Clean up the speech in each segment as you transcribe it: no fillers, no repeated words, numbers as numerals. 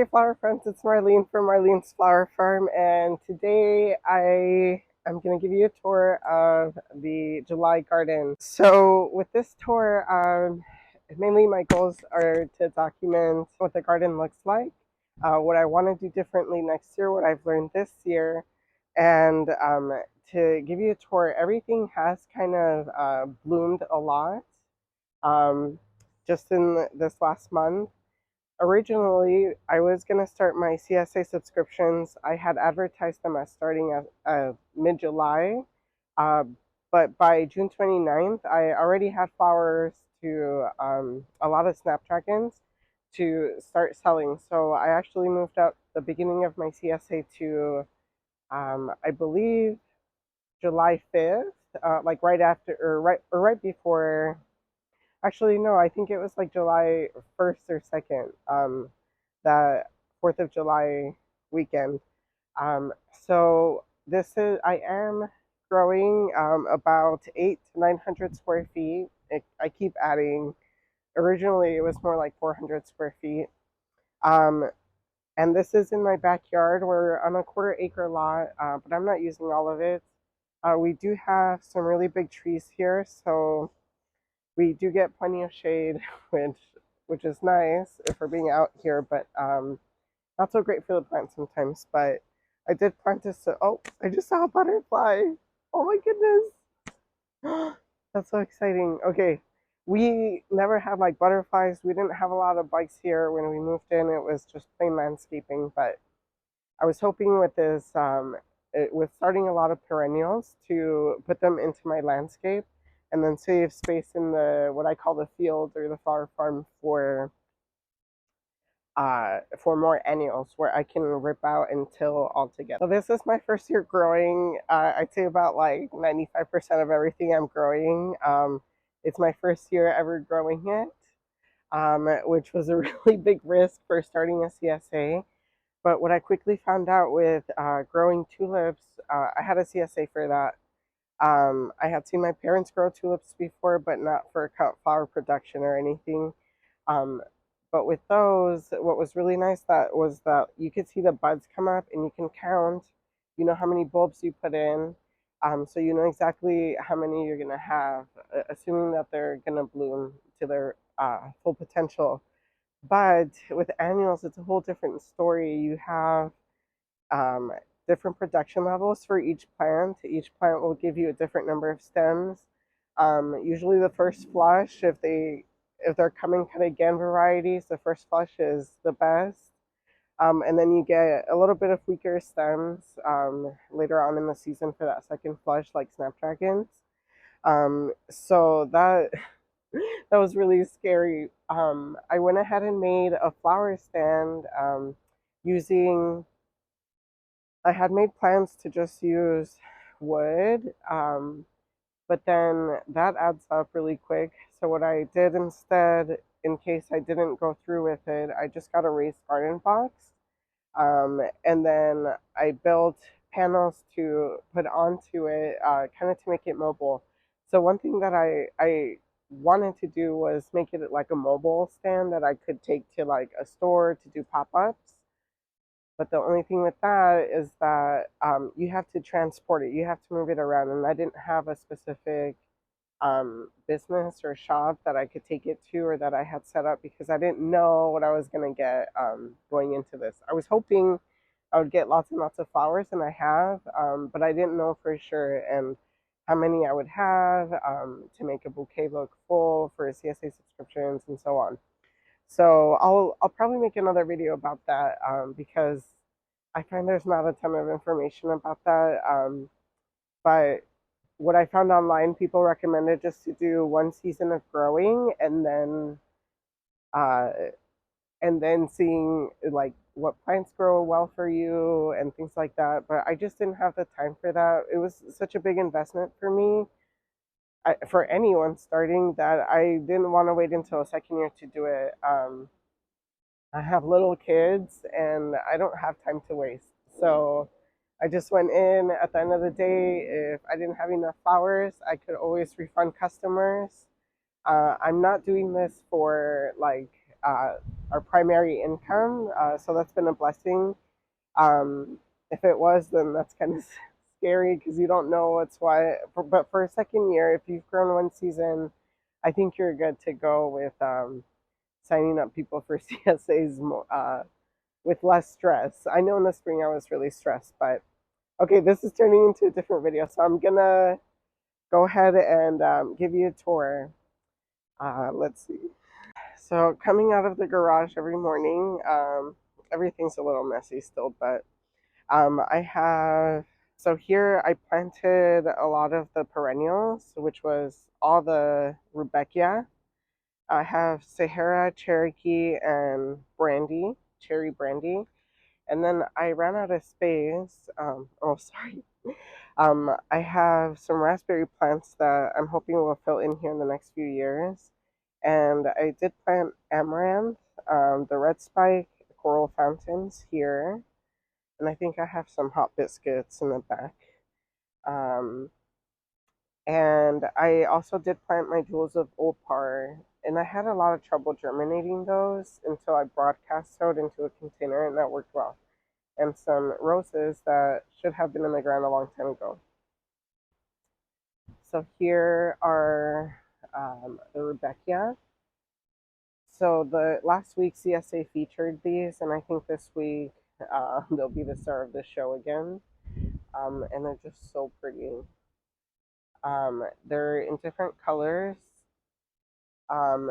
Hey flower friends, it's Marlene from Marlene's Flower Farm, and today I am going to give you a tour of the July garden. So with this tour, mainly my goals are to document what the garden looks like, what I want to do differently next year, what I've learned this year, and to give you a tour. Everything has kind of bloomed a lot um, just in this last month. Originally, I was going to start my CSA subscriptions. I had advertised them as starting at mid-July, uh, but by June 29th, I already had flowers to a lot of Snapdragons to start selling. So I actually moved up the beginning of my CSA to, I believe, July 5th, like right after or right before. Actually, no, I think it was like July 1st or 2nd, that 4th of July weekend. So I am growing about 8 to 900 square feet. I keep adding. Originally, it was more like 400 square feet. Um, and this is in my backyard. We're on a quarter acre lot, but I'm not using all of it. We do have some really big trees here, so we do get plenty of shade, which is nice if we're being out here, but not so great for the plants sometimes. But I did plant this. Oh, I just saw a butterfly. Oh my goodness, that's so exciting. Okay, we never had like butterflies. We didn't have a lot of bugs here when we moved in. It was just plain landscaping. But I was hoping with this, with starting a lot of perennials, to put them into my landscape and then save space in the what I call the field or the flower farm for more annuals where I can rip out and till all together. So this is my first year growing. I'd say about like 95% of everything I'm growing. It's my first year ever growing it, which was a really big risk for starting a CSA. But what I quickly found out with growing tulips, I had a CSA for that. I had seen my parents grow tulips before, but not for cut flower production or anything. Um, but with those, what was really nice that was that you could see the buds come up and you can count, you know, how many bulbs you put in. So you know exactly how many you're gonna have, assuming that they're gonna bloom to their full potential. But with annuals, it's a whole different story. You have um, different production levels for each plant. Each plant will give you a different number of stems. Usually, the first flush, if they're coming kind of GAN varieties, the first flush is the best. And then you get a little bit of weaker stems later on in the season for that second flush, like Snapdragons. So that that was really scary. I went ahead and made a flower stand using I had made plans to just use wood, but then that adds up really quick. So what I did instead, in case I didn't go through with it, I just got a raised garden box, and then I built panels to put onto it, kind of to make it mobile. So one thing that I wanted to do was make it like a mobile stand that I could take to like a store to do pop-ups. But the only thing with that is that you have to transport it. You have to move it around. And I didn't have a specific business or shop that I could take it to or that I had set up because I didn't know what I was going to get going into this. I was hoping I would get lots and lots of flowers, and I have, but I didn't know for sure and how many I would have to make a bouquet look full for CSA subscriptions and so on. So I'll probably make another video about that because I find there's not a ton of information about that. But what I found online, people recommended just to do one season of growing uh, and then seeing like what plants grow well for you and things like that. But I just didn't have the time for that. It was such a big investment for me. For anyone starting that I didn't want to wait until a second year to do it. I have little kids and I don't have time to waste. So I just went in at the end of the day. If I didn't have enough flowers, I could always refund customers. I'm not doing this for like our primary income. So that's been a blessing. Um, if it was, then that's kind of scary because you don't know what's what. But for a second year, if you've grown one season, I think you're good to go with signing up people for CSAs with less stress. I know in the spring I was really stressed, but okay, this is turning into a different video. So I'm gonna go ahead and give you a tour. Let's see. So coming out of the garage every morning, everything's a little messy still, but I have, so here I planted a lot of the perennials, which was all the Rudbeckia. I have Sahara, Cherokee, and Brandy, Cherry Brandy. And then I ran out of space. Oh, sorry. I have some raspberry plants that I'm hoping will fill in here in the next few years. And I did plant amaranth, the red spike, coral fountains here. And I think I have some hot biscuits in the back. Um, and I also did plant my jewels of Opar, and I had a lot of trouble germinating those until I broadcast sowed into a container, and that worked well. And some roses that should have been in the ground a long time ago. So here are the Rudbeckia. So the last week CSA featured these, and I think this week they'll be the star of the show again. And they're just so pretty. They're in different colors. Um,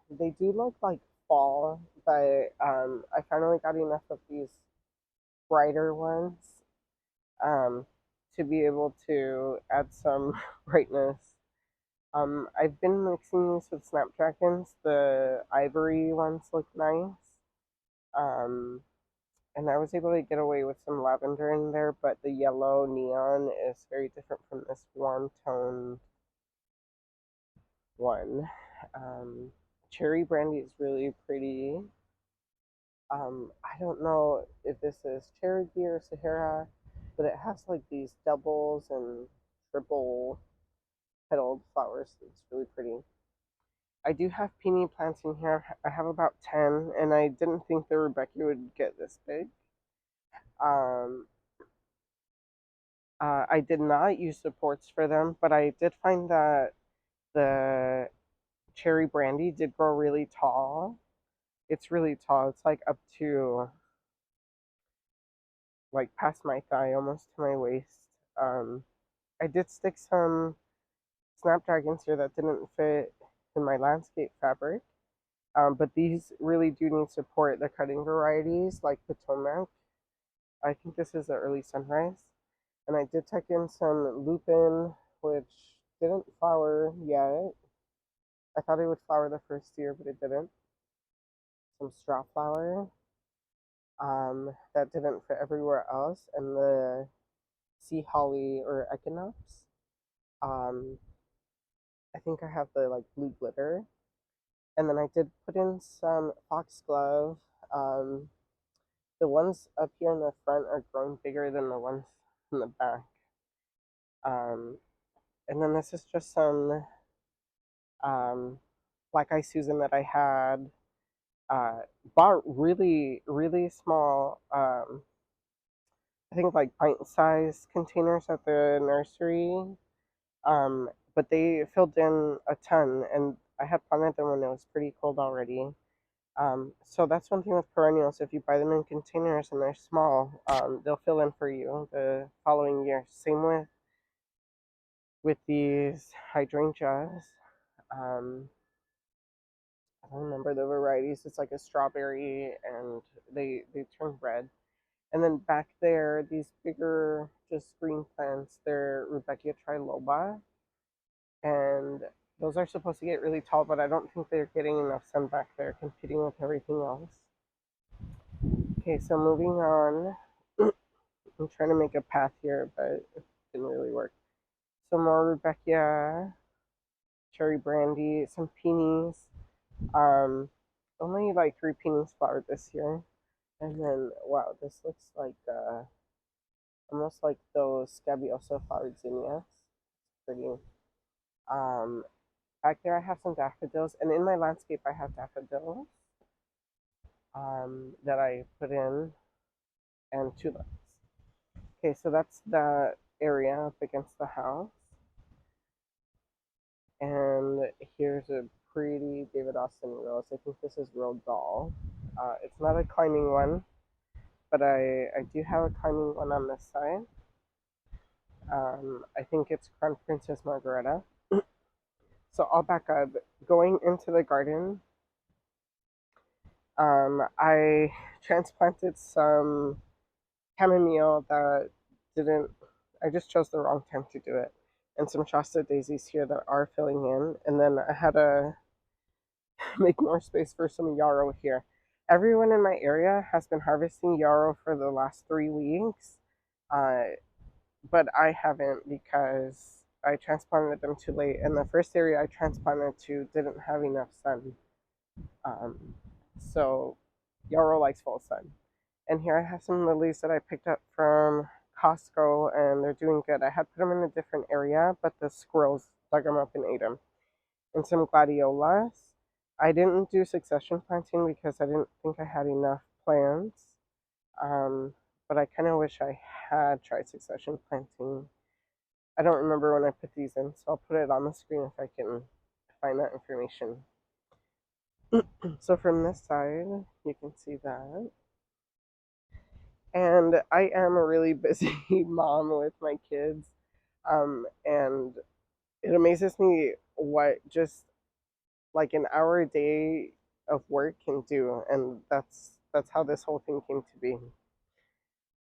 they do look like fall, but I finally got enough of these brighter ones um, to be able to add some brightness. I've been mixing these with snapdragons. The ivory ones look nice. Um, and I was able to get away with some lavender in there, but the yellow neon is very different from this warm tone one. Um, Cherry Brandy is really pretty. I don't know if this is Cherokee or Sahara, but it has like these doubles and triple petaled flowers. It's really pretty. I do have peony plants in here. I have about 10, and I didn't think the Rudbeckia would get this big. Um, I did not use supports for them, but I did find that the cherry brandy did grow really tall. It's really tall. It's like up to like past my thigh, almost to my waist. Um, I did stick some snapdragons here that didn't fit in my landscape fabric. But these really do need support. The cutting varieties like Potomac. I think this is the early sunrise. And I did tuck in some lupin, which didn't flower yet. I thought it would flower the first year, but it didn't. Some straw flower that didn't fit everywhere else. And the sea holly or echinops. Um, I think I have the like blue glitter. And then I did put in some foxglove. Um, the ones up here in the front are growing bigger than the ones in the back. Um, and then this is just some Black Eye Susan that I had bought really small. I think like pint-sized containers at the nursery. But they filled in a ton, and I had planted them when it was pretty cold already. So that's one thing with perennials. If you buy them in containers and they're small, they'll fill in for you the following year. Same with these hydrangeas. Um, I don't remember the varieties. It's like a strawberry, and they turn red. And then back there, these bigger, just green plants. They're Rudbeckia triloba, and those are supposed to get really tall, but I don't think they're getting enough sun back there, competing with everything else. Okay, so moving on. I'm trying to make a path here, but it didn't really work. Some more Rudbeckia, cherry brandy, some peonies. Um, only like 3 peonies flowered this year. And then, wow, this looks like almost like those Scabiosa flowered zinnias. Pretty. Um, Back there I have some daffodils, and in my landscape I have daffodils. that I put in, and tulips. Okay, so that's the area up against the house. And here's a pretty David Austin rose. I think this is Real Doll. It's not a climbing one, but I do have a climbing one on this side. I think it's Crown Princess Margareta. So I'll back up. Going into the garden, I transplanted some chamomile that didn't, I just chose the wrong time to do it. And some Shasta daisies here that are filling in. And then I had to make more space for some yarrow here. Everyone in my area has been harvesting yarrow for the last 3 weeks, uh, but I haven't because I transplanted them too late. And the first area I transplanted to didn't have enough sun. Um, so yarrow likes full sun. And here I have some lilies that I picked up from Costco, and they're doing good. I had put them in a different area, but the squirrels dug them up and ate them. And some gladiolas. I didn't do succession planting because I didn't think I had enough plants. Um, but I kind of wish I had tried succession planting. I don't remember when I put these in, so I'll put it on the screen if I can find that information. So from this side, you can see that. And I am a really busy mom with my kids. And it amazes me what just like an hour a day of work can do, and that's how this whole thing came to be.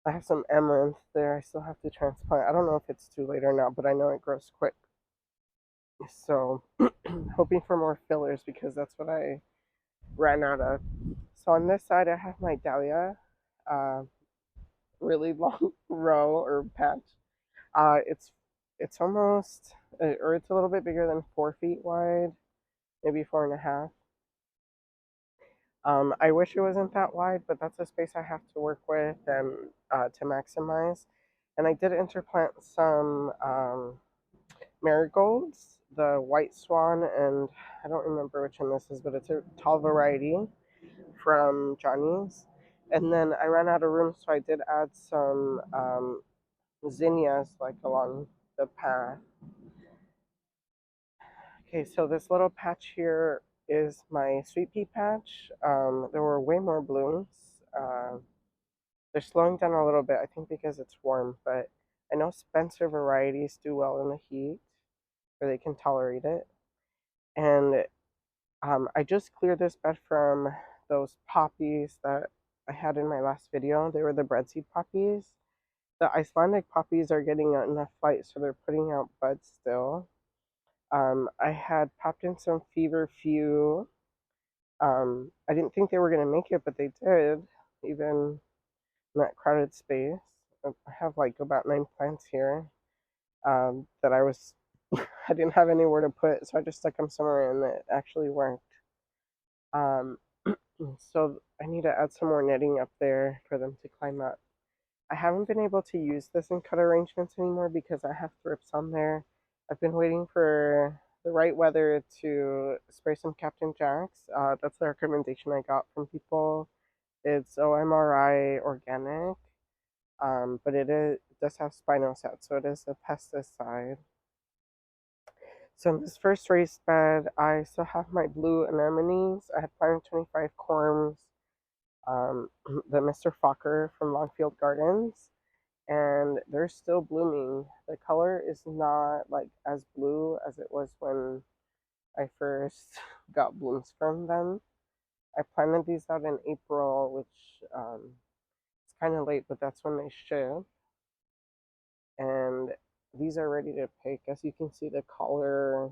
I have some amaranth there. I still have to transplant. I don't know if it's too late or not, but I know it grows quick. So hoping for more fillers because that's what I ran out of. So on this side, I have my dahlia, uh, really long row or patch. It's almost, or it's a little bit bigger than 4 feet wide, maybe 4.5. I wish it wasn't that wide, but that's the space I have to work with and to maximize. And I did interplant some marigolds, the white swan, and I don't remember which one this is, but it's a tall variety from Johnny's. And then I ran out of room, so I did add some zinnias like along the path. Okay, so this little patch here is my sweet pea patch. There were way more blooms. Uh, they're slowing down a little bit, I think because it's warm, but I know Spencer varieties do well in the heat, or they can tolerate it. And I just cleared this bed from those poppies that I had in my last video. They were the breadseed poppies. The Icelandic poppies are getting enough light, so they're putting out buds still. I had popped in some feverfew. I didn't think they were going to make it, but they did, even in that crowded space. I have like about 9 plants here that I didn't have anywhere to put, so I just stuck them somewhere and it actually worked. Um, so I need to add some more netting up there for them to climb up. I haven't been able to use this in cut arrangements anymore because I have thrips on there. I've been waiting for the right weather to spray some Captain Jacks. That's the recommendation I got from people. It's OMRI organic, but it does have spinosad, so it is a pesticide. So in this first raised bed, I still have my blue anemones. I had planted 25 corms, the Mr. Fokker from Longfield Gardens, and they're still blooming. The color is not like as blue as it was when I first got blooms from them. I planted these out in April, which it's kind of late, but that's when they should. And these are ready to pick. As you can see, the color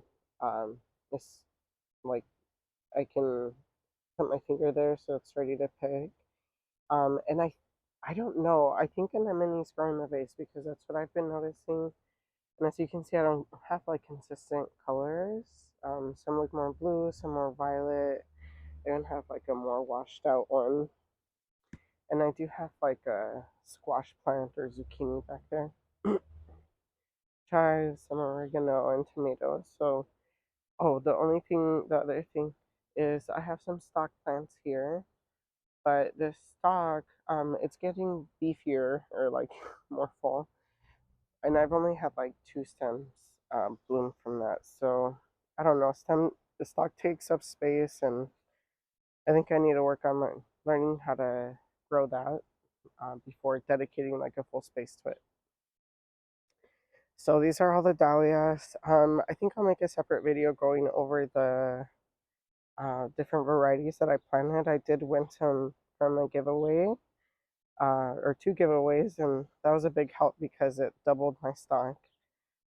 is like I can put my finger there, so it's ready to pick. And I don't know. I think anemones grow in the vase because that's what I've been noticing. And as you can see, I don't have like consistent colors. Some look more blue, some more violet. I even have like a more washed out one. And I do have like a squash plant or zucchini back there. Chives, some oregano, and tomatoes. So, oh, the other thing is I have some stock plants here. but this stalk, it's getting beefier or like more full, and I've only had like two stems bloom from that. So I don't know. The stalk takes up space, and I think I need to work on learning how to grow that before dedicating like a full space to it. So these are all the dahlias. I think I'll make a separate video going over the different varieties that I planted. I did win some from a giveaway, or two giveaways, and that was a big help because it doubled my stock.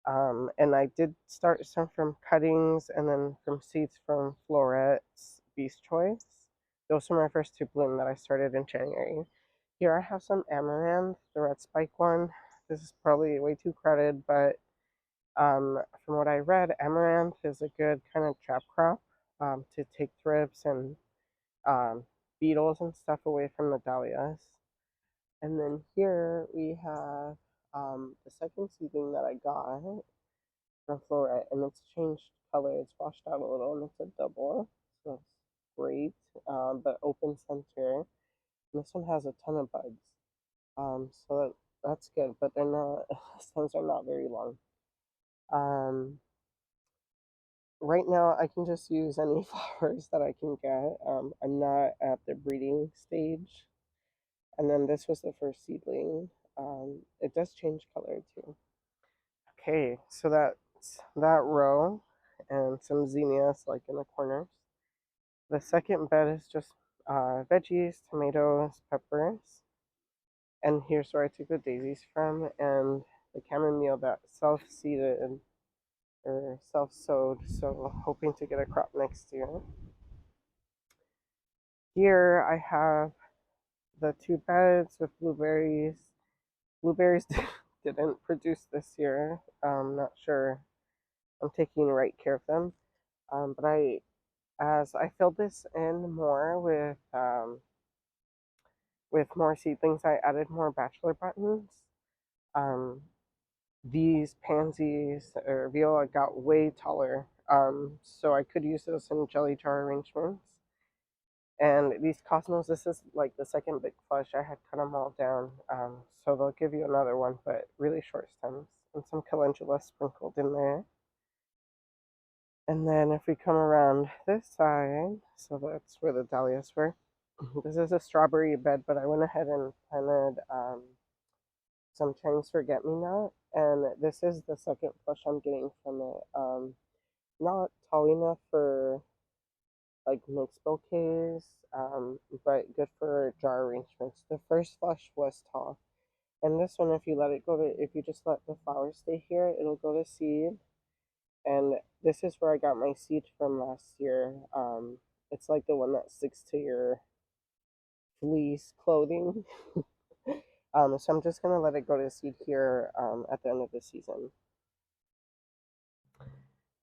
And I did start some from cuttings and then from seeds from Florette's Beast Choice. Those were my first two bloom that I started in January. Here I have some amaranth, the red spike one. This is probably way too crowded, but from what I read, amaranth is a good kind of trap crop to take thrips and um, beetles and stuff away from the dahlias. And then here we have the second seedling that I got from Florette, and it's changed color. It's washed out a little, and it's a double, so it's great, but open center. And this one has a ton of buds, so that's good, but they're not, stems are not very long. Um, right now, I can just use any flowers that I can get. I'm not at the breeding stage. And then this was the first seedling. It does change color too. Okay, so that's that row and some zinnias like in the corners. The second bed is just veggies, tomatoes, peppers. And here's where I took the daisies from, and the chamomile that self-seeded or self-sowed, so hoping to get a crop next year. Here I have the two beds with blueberries. Blueberries didn't produce this year. I'm not sure I'm taking right care of them. But as I filled this in more with more seedlings, I added more bachelor buttons. Um, these pansies or viola got way taller, so I could use those in jelly jar arrangements. And these cosmos, this is like the second big flush. I had cut them all down, so they'll give you another one, but really short stems and some calendula sprinkled in there. And then if we come around this side, so that's where the dahlias were. This is a strawberry bed, but I went ahead and planted some Chinese forget-me-not, and this is the second flush I'm getting from it. Not tall enough for like mixed bouquets, but good for jar arrangements. The first flush was tall, and this one, if you let it go to, if you just let the flowers stay here, it'll go to seed. And this is where I got my seed from last year. It's like the one that sticks to your fleece clothing. So I'm just gonna let it go to seed here at the end of the season.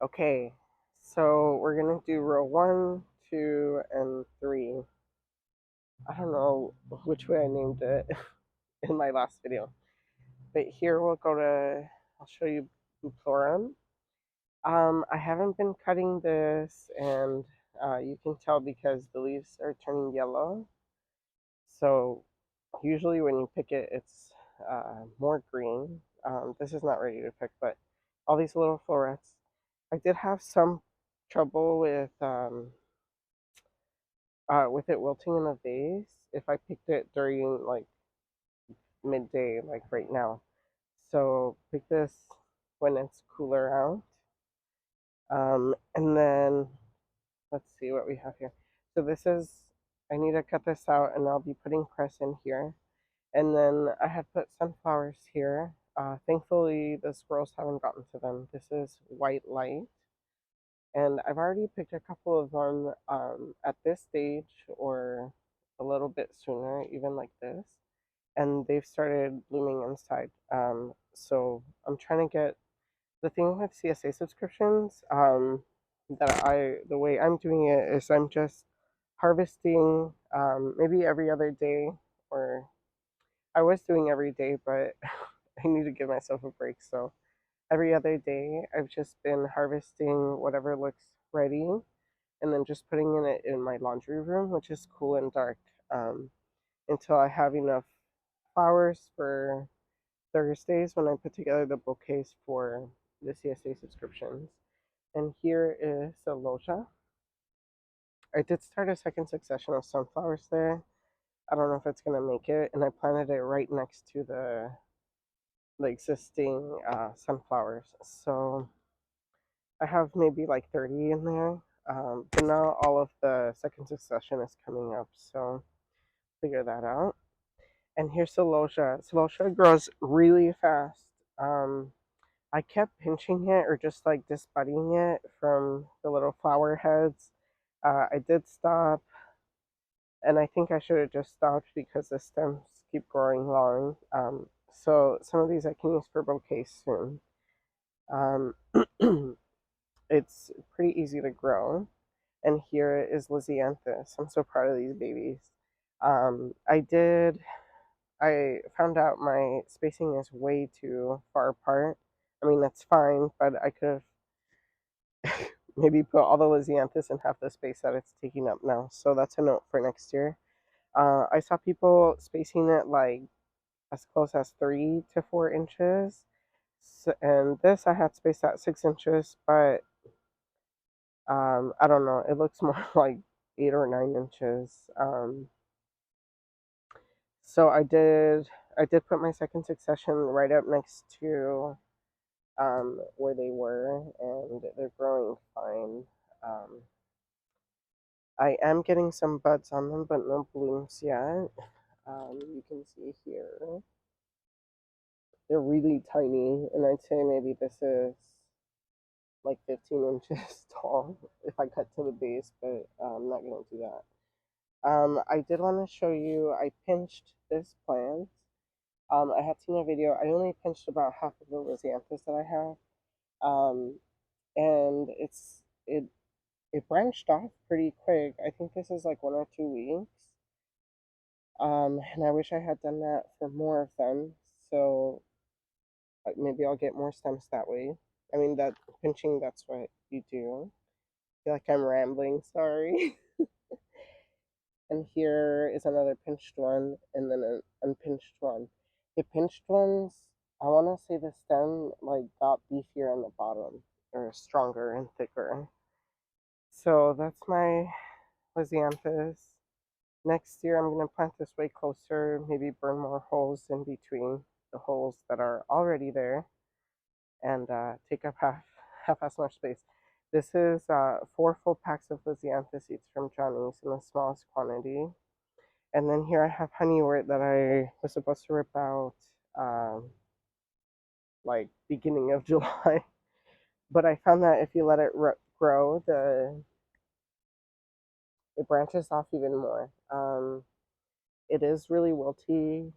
Okay, so we're gonna do row 1, 2, and 3. I don't know which way I named it in my last video, but here we'll go to. I'll show you Bupleurum. I haven't been cutting this, and you can tell because the leaves are turning yellow. So usually when you pick it, it's more green. This is not ready to pick, but all these little florets. I did have some trouble with it wilting in a vase if I picked it during like midday, like right now. So pick this when it's cooler out. And then let's see what we have here. So this is, I need to cut this out, and I'll be putting cress in here. And then I had put sunflowers here. Thankfully, the squirrels haven't gotten to them. This is white light. And I've already picked a couple of them at this stage or a little bit sooner, even like this. And they've started blooming inside. So I'm trying to get the thing with CSA subscriptions. The way I'm doing it is I'm just harvesting maybe every other day, or I was doing every day, but I need to give myself a break. So every other day, I've just been harvesting whatever looks ready. and then just putting it in my laundry room, which is cool and dark, um, until I have enough flowers for Thursdays when I put together the bouquets for the CSA subscriptions. And here is the Loja. I did start a second succession of sunflowers there. I don't know if it's gonna make it, and I planted it right next to the existing sunflowers. So I have maybe like 30 in there. But now all of the second succession is coming up, so figure that out. And here's Celosia. Celosia grows really fast. Um, I kept pinching it or just like disbudding it from the little flower heads. I did stop, and I think I should have just stopped because the stems keep growing long. So some of these I can use for bouquets soon. Um, it's pretty easy to grow. And here is Lisianthus. I'm so proud of these babies. I found out my spacing is way too far apart. I mean, that's fine, but I could have maybe put all the Lisianthus in half the space that it's taking up now. So that's a note for next year. I saw people spacing it like as close as 3 to 4 inches. So, and this I had spaced at 6 inches, but I don't know. It looks more like 8 or 9 inches. So I did put my second succession right up next to where they were, and they're growing fine. Um, I am getting some buds on them, but no blooms yet. You can see here they're really tiny, and I'd say maybe this is like 15 inches tall if I cut to the base, but I'm not gonna do that. I did want to show you. I pinched this plant. I had seen a video. I only pinched about half of the Lisianthus that I have, and it branched off pretty quick. I think this is like 1 or 2 weeks. And I wish I had done that for more of them. So maybe I'll get more stems that way. I mean, that pinching, that's what you do. I feel like I'm rambling, sorry. And here is another pinched one, and then an unpinched one. The pinched ones, I want to say the stem like got beefier on the bottom, or stronger and thicker. So that's my Lisianthus. Next year, I'm going to plant this way closer, maybe burn more holes in between the holes that are already there, and take up half as much space. This is 4 full packs of Lisianthus seeds from Johnny's in the smallest quantity. And then here I have honeywort that I was supposed to rip out um, like beginning of July. But I found that if you let it grow, it branches off even more. It is really wilty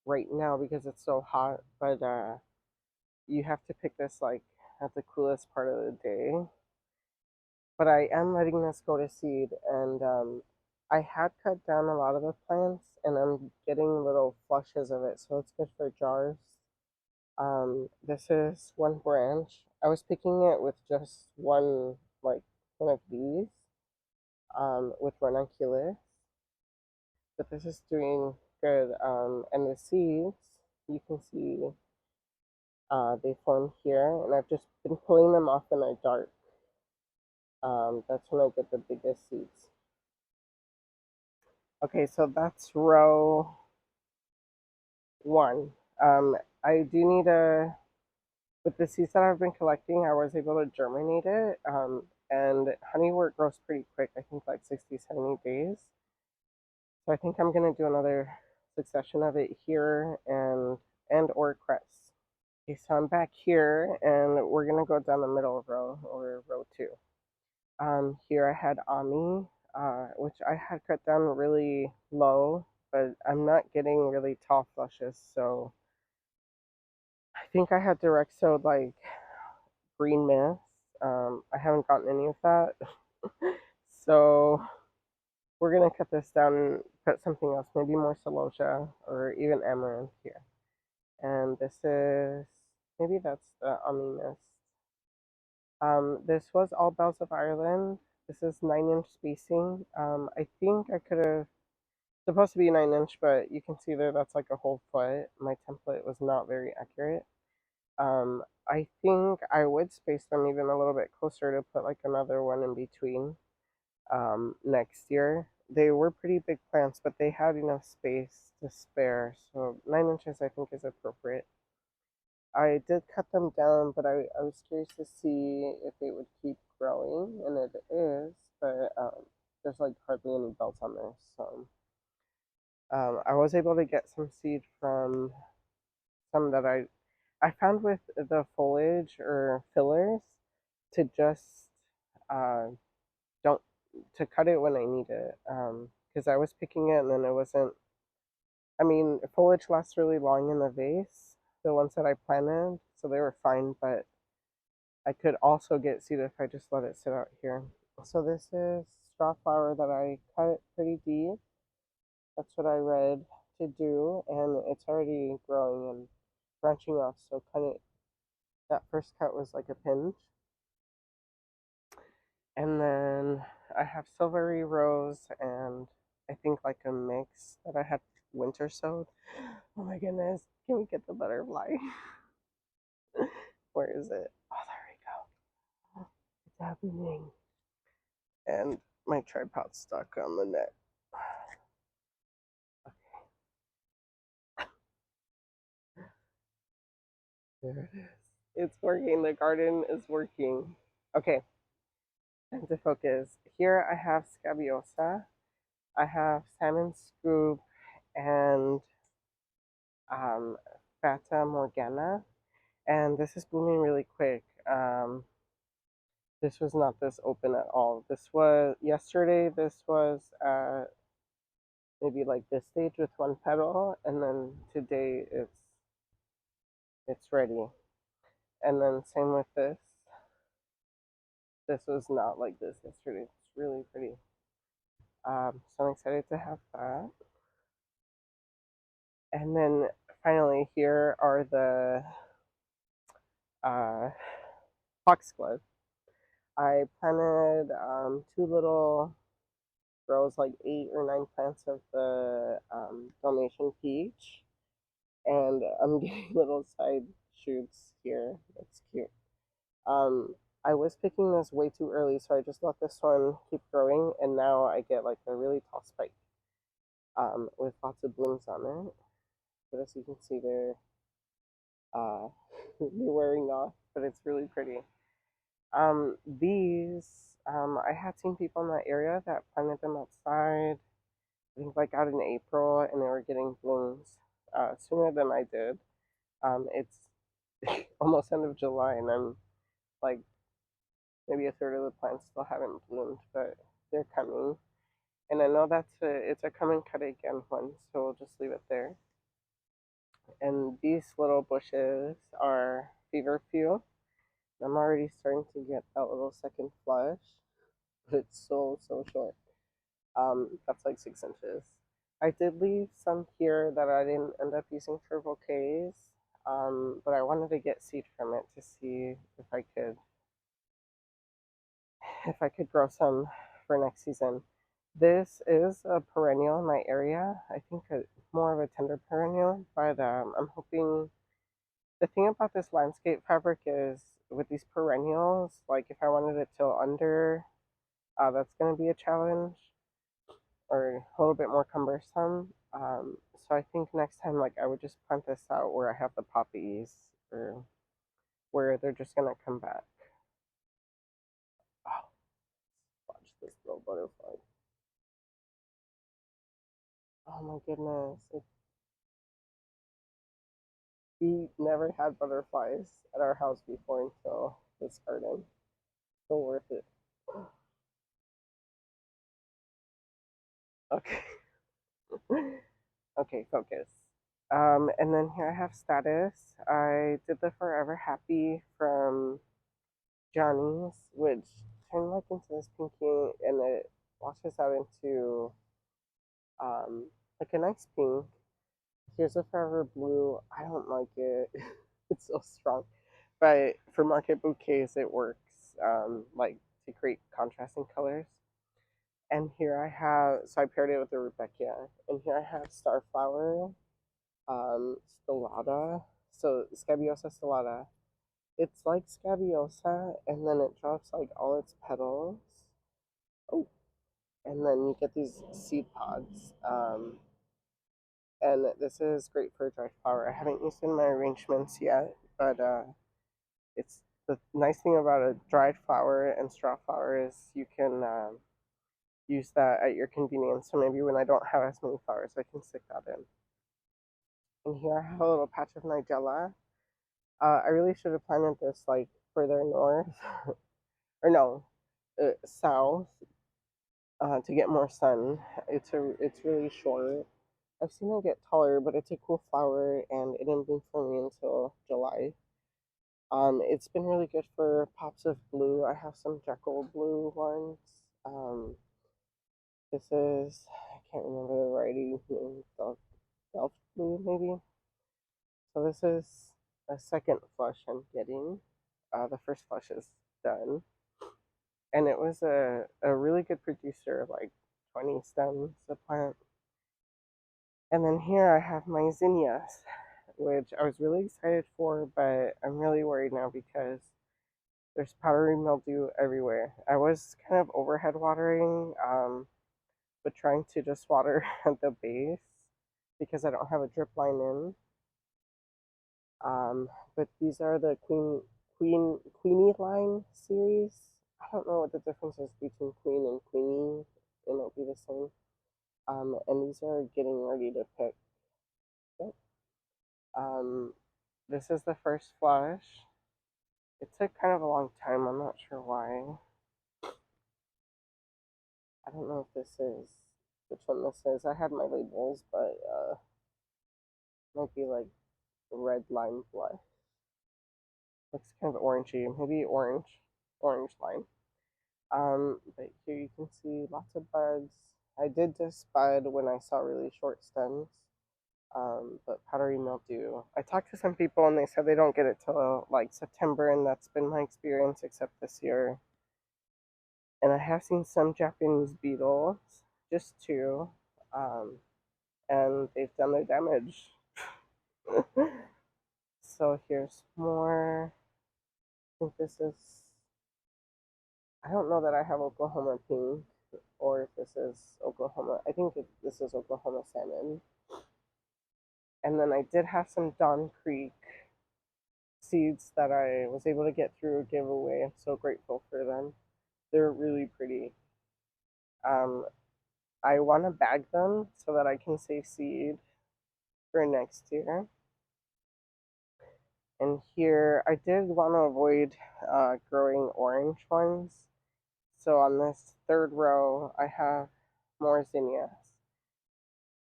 right now because it's so hot, but you have to pick this like at the coolest part of the day. But I am letting this go to seed, and I had cut down a lot of the plants, and I'm getting little flushes of it, so it's good for jars. This is one branch. I was picking it with just one of these, with ranunculus, but this is doing good. And the seeds, you can see, they form here, and I've just been pulling them off in a dart. That's when I get the biggest seeds. Okay, so that's row 1. I do need with the seeds that I've been collecting, I was able to germinate it. And honeywort grows pretty quick, I think like 60, 70 days. So I think I'm gonna do another succession of it here and or cress. Okay, so I'm back here and we're gonna go down the middle row, or row 2. Here I had Ami, which I had cut down really low, but I'm not getting really tall flushes, so I think I had direct sowed like green mist. I haven't gotten any of that. So we're gonna cut this down and put something else, maybe more celosia or even amaranth here. And this is, maybe that's the Ami mist. This was All Bells of Ireland. This is 9 inch spacing. I think I could have supposed to be 9 inch, but you can see there that's like a whole foot. My template was not very accurate. I think I would space them even a little bit closer to put like another one in between next year. They were pretty big plants, but they had enough space to spare, so 9 inches I think is appropriate. I did cut them down, but I was curious to see if they would keep growing, and it is, but there's like hardly any bells on there, so I was able to get some seed from some that I found with the foliage or fillers to just uh, don't to cut it when I need it. Because I was picking it and then it wasn't. I mean, foliage lasts really long in the vase, the ones that I planted, so they were fine. But I could also get seed if I just let it sit out here. So this is straw flower that I cut pretty deep. That's what I read to do, and it's already growing and branching off. So kind of that first cut was like a pinch. And then I have silvery rose and I think like a mix that I had winter sowed. Oh my goodness. Can we get the butterfly? Where is it? Oh, there we go. It's happening. And my tripod's stuck on the net. There it is. It's working. The garden is working. Okay, time to focus. Here I have scabiosa. I have salmon scoop and Fata Morgana, and this is blooming really quick. This was not this open at all. This was yesterday. This was maybe like this stage with one petal, and then today it's ready. And then same with this. This was not like this yesterday. It's really pretty. So I'm excited to have that. And then finally, here are the uh, foxglove. I planted two little rows, like 8 or 9 plants of the Dalmatian peach, and I'm getting little side shoots here. That's cute. Um, I was picking this way too early, so I just let this one keep growing, and now I get like a really tall spike with lots of blooms on it. But as you can see, uh, they're wearing off, but it's really pretty. I had seen people in that area that planted them outside. I think like out in April, and they were getting blooms sooner than I did. It's almost end of July, and I'm like maybe a third of the plants still haven't bloomed, but they're coming. And I know it's a come and cut again one, so we'll just leave it there. And these little bushes are feverfew. I'm already starting to get that little second flush, but it's so short. That's like 6 inches. I did leave some here that I didn't end up using for bouquets, but I wanted to get seed from it to see if I could grow some for next season. This is a perennial in my area. I think more of a tender perennial, but I'm hoping. The thing about this landscape fabric is with these perennials, like if I wanted it till under, that's going to be a challenge or a little bit more cumbersome. So I think next time, like I would just plant this out where I have the poppies or where they're just going to come back. Oh, watch this little butterfly. Oh my goodness. We never had butterflies at our house before until this garden. So worth it. Okay. Okay, focus. And then here I have status. I did the Forever Happy from Johnny's, which turned like into this pinky, and it washes out into like a nice pink. Here's a Forever Blue. I don't like it. It's so strong, but for market bouquets, it works. like to create contrasting colors. And here I have, so I paired it with the Rudbeckia. And here I have Starflower, stellata. So Scabiosa stellata. It's like Scabiosa, and then it drops like all its petals. Oh, and then you get these seed pods. And this is great for dried flower. I haven't used it in my arrangements yet, but it's the nice thing about a dried flower and straw flower is you can use that at your convenience. So maybe when I don't have as many flowers, I can stick that in. And here I have a little patch of Nigella. I really should have planted this like further north, or no, south, to get more sun. It's really short. I've seen it get taller, but it's a cool flower, and it didn't bloom for me until July. It's been really good for pops of blue. I have some Jekyll blue ones. Um, this is, I can't remember the variety name, Delft blue maybe. So this is a second flush I'm getting. The first flush is done. And it was a really good producer, like 20 stems a plant. And then here I have my zinnias, which I was really excited for, but I'm really worried now because there's powdery mildew everywhere. I was kind of overhead watering, but trying to just water at the base because I don't have a drip line in. But these are the Queenie line series. I don't know what the difference is between Queen and Queenie. It might be the same. And these are getting ready to pick. Yep. This is the first flush. It took kind of a long time. I'm not sure why. I don't know if this is which one this is. I had my labels, but might be like red lime blush. Looks kind of orangey, maybe orange lime. But here you can see lots of buds. I did just bud when I saw really short stems. But powdery mildew. I talked to some people and they said they don't get it till like September, and that's been my experience except this year. And I have seen some Japanese beetles, just two, um, and they've done their damage. So here's more. I think this is, I don't know that I have Oklahoma pink or if this is Oklahoma. I think this is Oklahoma salmon. And then I did have some Dawn Creek seeds that I was able to get through a giveaway. I'm so grateful for them. They're really pretty. Um, I want to bag them so that I can save seed for next year. And here, I did want to avoid growing orange ones. So on this third row, I have more zinnias.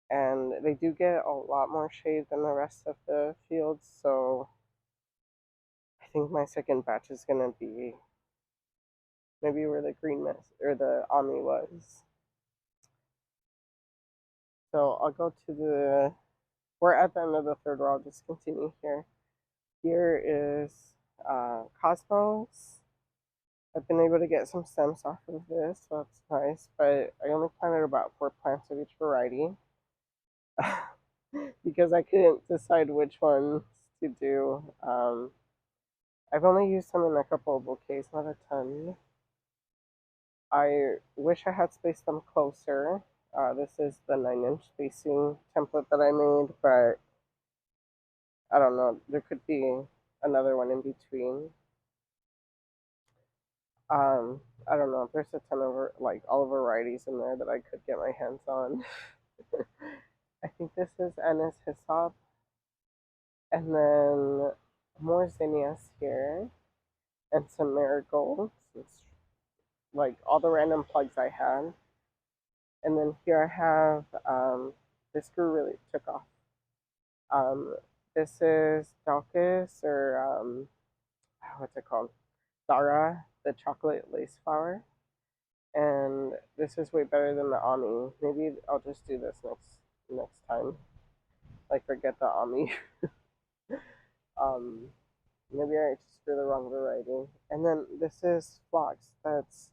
And they do get a lot more shade than the rest of the fields, so I think my second batch is going to be maybe where the green mist or the Ami was. So I'll go to the, we're at the end of the third row, I'll just continue here. Here is Cosmos. I've been able to get some stems off of this, so that's nice, but I only planted about 4 plants of each variety because I couldn't decide which ones to do. I've only used them in a couple of bouquets, not a ton. I wish I had spaced them closer. This is the 9-inch spacing template that I made, but I don't know. There could be another one in between. I don't know. There's a ton of like all varieties in there that I could get my hands on. I think this is Anise Hyssop, and then more zinnias here, and some marigolds. It's like all the random plugs I had. And then here I have, this grew really took off. Um, this is Daucus, or what's it called? Dara, the chocolate lace flower. And this is way better than the Ami. Maybe I'll just do this next time. Like forget the Ami. um, Maybe I just grew the wrong variety. And then this is phlox that's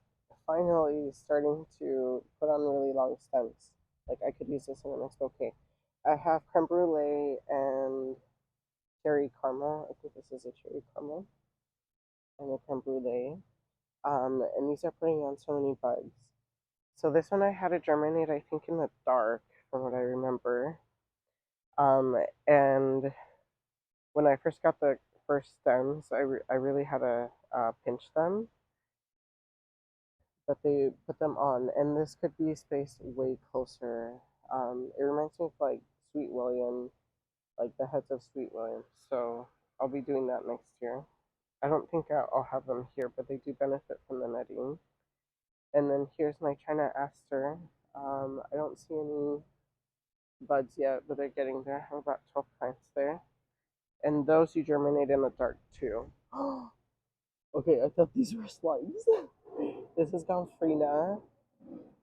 finally starting to put on really long stems. Like I could use this in the next bouquet. I have creme brulee and cherry caramel. I think this is a cherry caramel and a creme brulee. And these are putting on so many buds. So this one I had to germinate, I think, in the dark, from what I remember. And when I first got the first stems, I really had to pinch them, but they put them on, and this could be spaced way closer. It reminds me of like Sweet William, like the heads of Sweet William. So I'll be doing that next year. I don't think I'll have them here, but they do benefit from the netting. And then here's my China Aster. I don't see any buds yet, but they're getting there. I have about 12 plants there. And those you germinate in the dark too. Okay, I thought these were slugs. This is Gomphrena,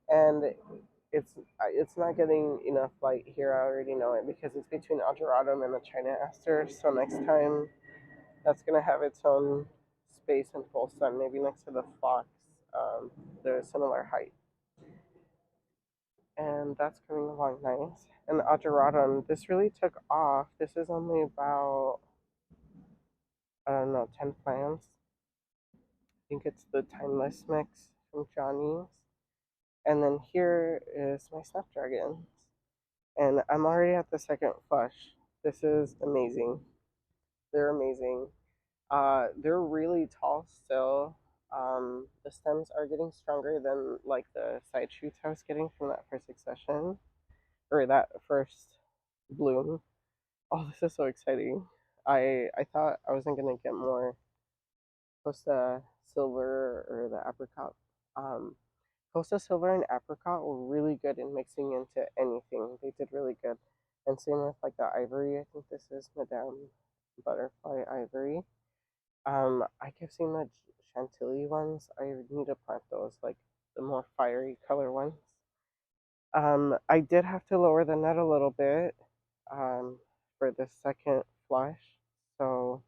and it's not getting enough light here. I already know it because it's between Ageratum and the China Aster. So next time, that's gonna have its own space and full sun, maybe next to the fox. They're a similar height, and that's coming along nice. And the Ageratum, this really took off. This is only about, I don't know, 10 plants. I think it's the Timeless mix from Johnny's. And then here is my Snapdragons. And I'm already at the second flush. This is amazing. They're amazing. They're really tall still. The stems are getting stronger than like the side shoots I was getting from that first succession, or that first bloom. Oh, this is so exciting. I thought I wasn't gonna get more Costa Silver or the apricot. Um, Costa Silver and apricot were really good in mixing into anything. They did really good. And same with like the ivory. I think this is Madame Butterfly Ivory. I kept seeing the Chantilly ones. I need to plant those, like the more fiery color ones. I did have to lower the net a little bit for the second flush. So,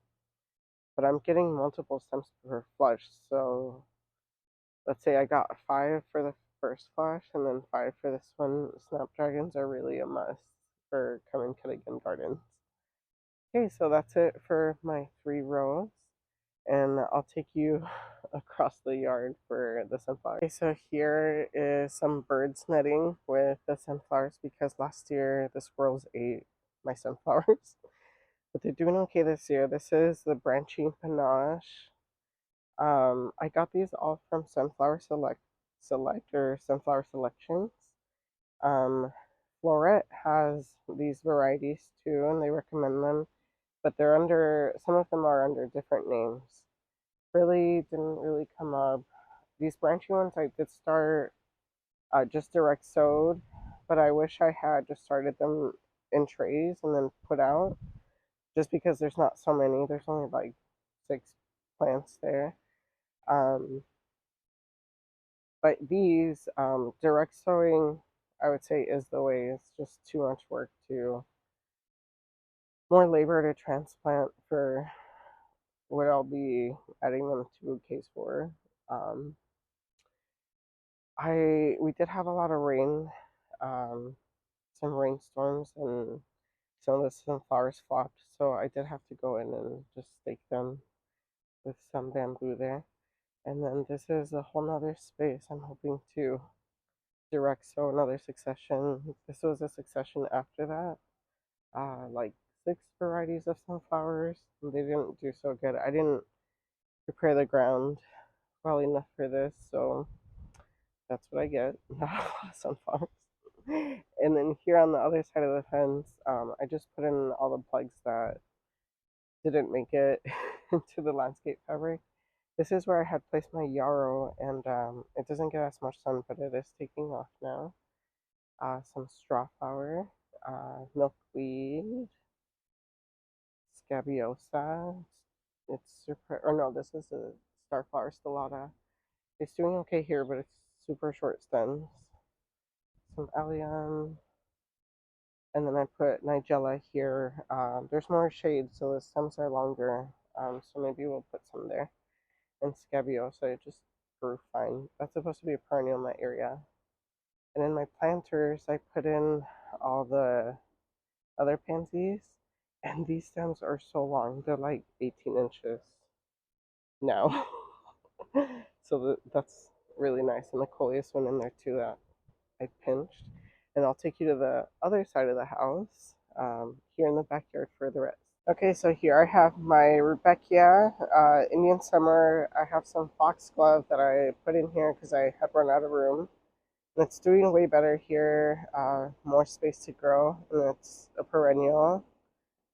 but I'm getting multiple stems per flush. So let's say I got 5 for the first flush and then 5 for this one. Snapdragons are really a must for coming Cunningham Gardens. Okay, so that's it for my 3 rows, and I'll take you across the yard for the sunflowers. Okay, so here is some birds netting with the sunflowers because last year the squirrels ate my sunflowers, but they're doing okay this year. This is the branching panache. I got these all from Select or Sunflower Selections. Um, Floret has these varieties too, and they recommend them, but they're under, some of them are under different names. Really didn't really come up. These branchy ones I did start just direct sowed, but I wish I had just started them in trays and then put out, just because there's not so many. There's only like 6 plants there. Um, but these direct sowing, I would say, is the way. It's just too much work to, more labor to transplant for what I'll be adding them to a case for. Um, we did have a lot of rain, um, some rainstorms, and some of the sunflowers flopped. So I did have to go in and just stake them with some bamboo there. And then this is a whole nother space. I'm hoping to direct sow another succession. This was a succession after that. Like 6 varieties of sunflowers. They didn't do so good. I didn't prepare the ground well enough for this, so that's what I get. Not a lot of sunflowers. And then here on the other side of the fence, I just put in all the plugs that didn't make it into the landscape fabric. This is where I had placed my yarrow, and it doesn't get as much sun, but it is taking off now. Some straw flower, milkweed, scabiosa. It's super, or no, this is a starflower stellata. It's doing okay here, but it's super short stems. Some allium, and then I put nigella here. There's more shade, so the stems are longer. So maybe we'll put some there. And Scabiosa, it just grew fine. That's supposed to be a perennial in my area. And in my planters, I put in all the other pansies, and these stems are so long. They're like 18 inches now. So that's really nice. And the coleus one in there too that I pinched. And I'll take you to the other side of the house, here in the backyard for the rest. Okay, so here I have my Rudbeckia, Indian Summer. I have some foxglove that I put in here because I had run out of room. And it's doing way better here, more space to grow, and it's a perennial,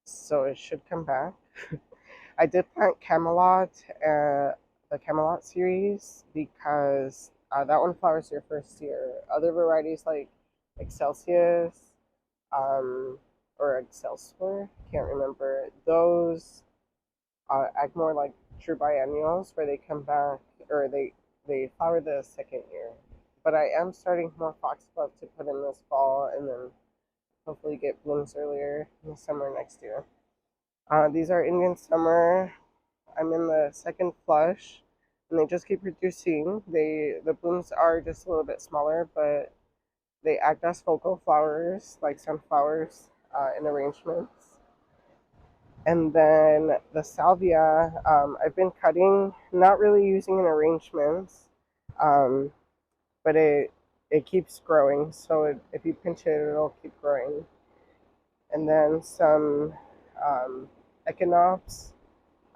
so it should come back. I did plant Camelot, the Camelot series, because that one flowers your first year. Other varieties like Excelsius, or Excelsior, can't remember. Those act more like true biennials, where they come back, or they flower the second year. But I am starting more foxglove to put in this fall, and then hopefully get blooms earlier in the summer next year. These are Indian Summer. I'm in the second flush, and they just keep reducing. The blooms are just a little bit smaller, but they act as focal flowers, like sunflowers, in arrangements. And then the salvia, I've been cutting, not really using in arrangements, um, but it keeps growing. So if you pinch it, it'll keep growing. And then some echinops.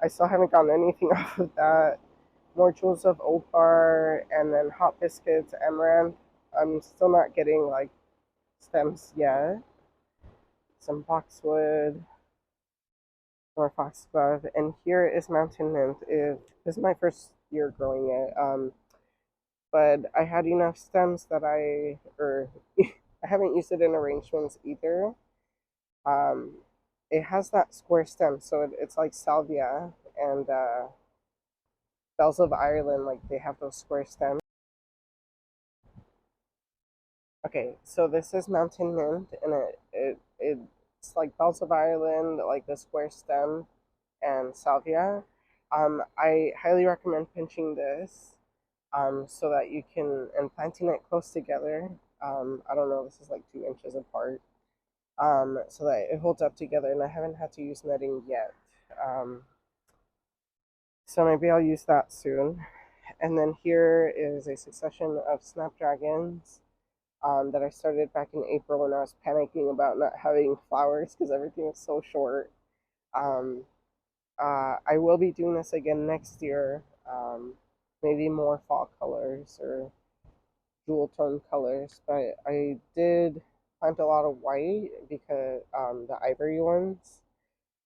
I still haven't gotten anything off of that. More jewels of opar, and then hot biscuits, amaranth. I'm still not getting like stems yet. Some boxwood, more foxglove, and here is mountain mint. This is my first year growing it, but I had enough stems that or I haven't used it in arrangements either. Um, it has that square stem, so it's like salvia and bells of Ireland, like they have those square stems. Okay, so this is mountain mint, and it's like bells of Ireland, like the square stem, and salvia. I highly recommend pinching this, so that you can, and planting it close together. I don't know, this is like 2 inches apart, so that it holds up together, and I haven't had to use netting yet. Um, so maybe I'll use that soon. And then here is a succession of snapdragons, that I started back in April when I was panicking about not having flowers because everything was so short. Um, I will be doing this again next year. Maybe more fall colors or jewel tone colors, but I did plant a lot of white because, the ivory ones,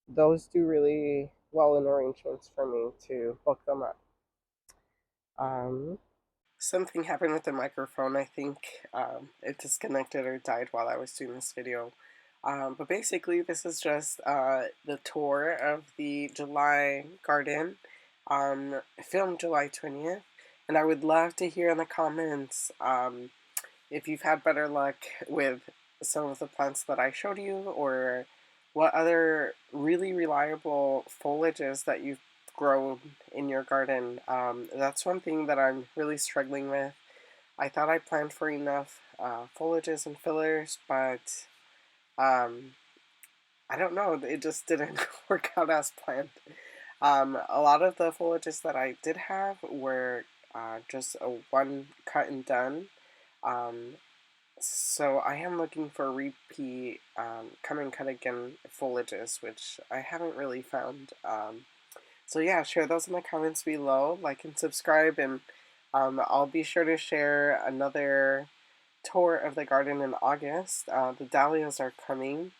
those do really well in arrangements for me to book them up. Um, Something happened with the microphone. I think, it disconnected or died while I was doing this video. But basically, this is just the tour of the July garden, filmed July 20th. And I would love to hear in the comments, if you've had better luck with some of the plants that I showed you, or what other really reliable foliages that you've grown in your garden. That's one thing that I'm really struggling with. I thought I planned for enough foliages and fillers, but I don't know, it just didn't work out as planned. A lot of the foliages that I did have were just a one cut and done. Um, so I am looking for repeat, come and cut again foliages, which I haven't really found. So yeah, share those in the comments below, like and subscribe, and I'll be sure to share another tour of the garden in August. The dahlias are coming.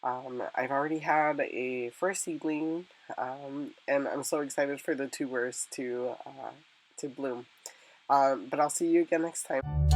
I've already had a first seedling, and I'm so excited for the tubers to bloom. But I'll see you again next time.